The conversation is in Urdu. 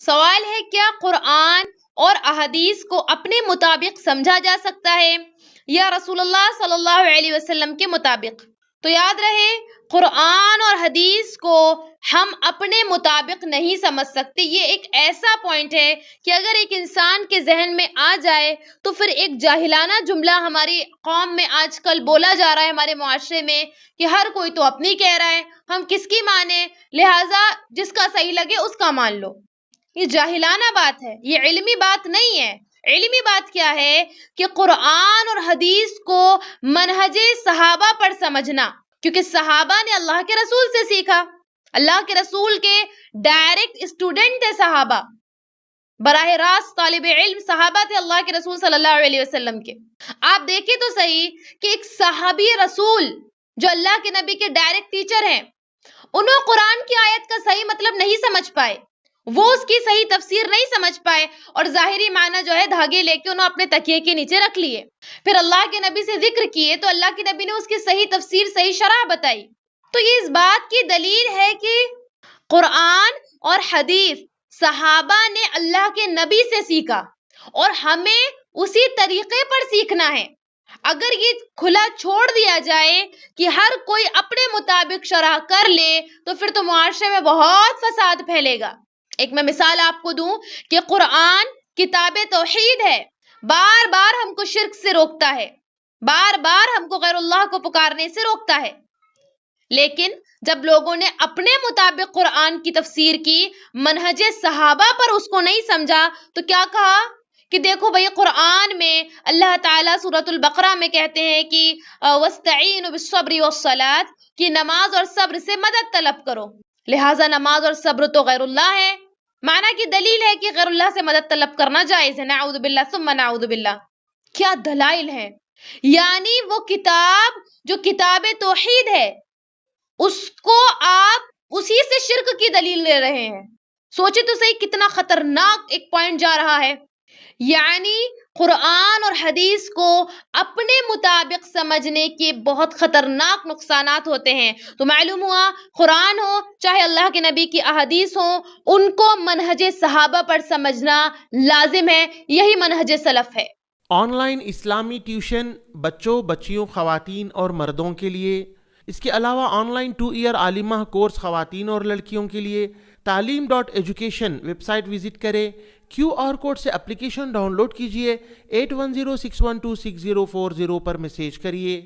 سوال ہے کیا قرآن اور احادیث کو اپنے مطابق سمجھا جا سکتا ہے یا رسول اللہ صلی اللہ علیہ وسلم کے مطابق؟ تو یاد رہے قرآن اور حدیث کو ہم اپنے مطابق نہیں سمجھ سکتے۔ یہ ایک ایسا پوائنٹ ہے کہ اگر ایک انسان کے ذہن میں آ جائے تو پھر ایک جاہلانہ جملہ ہماری قوم میں آج کل بولا جا رہا ہے، ہمارے معاشرے میں، کہ ہر کوئی تو اپنی کہہ رہا ہے، ہم کس کی مانیں، لہٰذا جس کا صحیح لگے اس کا مان لو۔ یہ جاہلانہ بات ہے، یہ علمی بات نہیں ہے۔ علمی بات کیا ہے کہ قرآن اور حدیث کو منہج صحابہ پر سمجھنا، کیونکہ صحابہ نے اللہ کے رسول سے سیکھا، اللہ کے رسول کے ڈائریکٹ اسٹوڈنٹ تھے صحابہ، براہ راست طالب علم صحابہ تھے اللہ کے رسول صلی اللہ علیہ وسلم کے۔ آپ دیکھیں تو صحیح کہ ایک صحابی رسول جو اللہ کے نبی کے ڈائریکٹ ٹیچر ہیں، انہوں قرآن کی آیت کا صحیح مطلب نہیں سمجھ پائے، وہ اس کی صحیح تفسیر نہیں سمجھ پائے، اور ظاہری معنی جو ہے دھاگے لے کے انہوں اپنے تکیے کے نیچے رکھ لیے۔ پھر اللہ کے نبی سے ذکر کیے تو اللہ کے نبی نے اس کی صحیح تفسیر، صحیح شرح بتائی۔ تو یہ اس بات کی دلیل ہے کہ قرآن اور حدیث صحابہ نے اللہ کے نبی سے سیکھا اور ہمیں اسی طریقے پر سیکھنا ہے۔ اگر یہ کھلا چھوڑ دیا جائے کہ ہر کوئی اپنے مطابق شرح کر لے تو پھر تو معاشرے میں بہت فساد پھیلے گا۔ ایک میں مثال آپ کو دوں کہ قرآن کتاب توحید ہے، بار بار ہم کو شرک سے روکتا ہے، بار بار ہم کو غیر اللہ کو پکارنے سے روکتا ہے، لیکن جب لوگوں نے اپنے مطابق قرآن کی تفسیر کی، منہج صحابہ پر اس کو نہیں سمجھا، تو کیا کہا کہ دیکھو بھئی قرآن میں اللہ تعالیٰ سورۃ البقرہ میں کہتے ہیں کہ وَاسْتَعِينُوا بِالصَّبْرِ وَالصَّلَاةِ کہ نماز اور صبر سے مدد طلب کرو، لہٰذا نماز اور صبر تو غیر اللہ ہے۔ معنی کی دلیل ہے کہ غیر اللہ سے مدد طلب کرنا جائز ہے، نعوذ باللہ ثم نعوذ باللہ۔ کیا دلائل ہیں! یعنی وہ کتاب جو کتاب توحید ہے اس کو آپ اسی سے شرک کی دلیل لے رہے ہیں۔ سوچے تو صحیح کتنا خطرناک ایک پوائنٹ جا رہا ہے۔ یعنی قرآن اور حدیث کو اپنے مطابق سمجھنے کے بہت خطرناک نقصانات ہوتے ہیں۔ تو معلوم ہوا قرآن ہو چاہے اللہ کے نبی کی احادیث ہوں، ان کو منہج صحابہ پر سمجھنا لازم ہے، یہی منہج سلف ہے۔ آن لائن اسلامی ٹیوشن بچوں، بچیوں، خواتین اور مردوں کے لیے، اس کے علاوہ آن لائن 2 ایئر عالمہ کورس خواتین اور لڑکیوں کے لیے تعلیم.ایجوکیشن ویب سائٹ وزٹ کریں، QR کوڈ سے اپلیکیشن ڈاؤن لوڈ کیجئے، 8106126040 پر میسیج کریے۔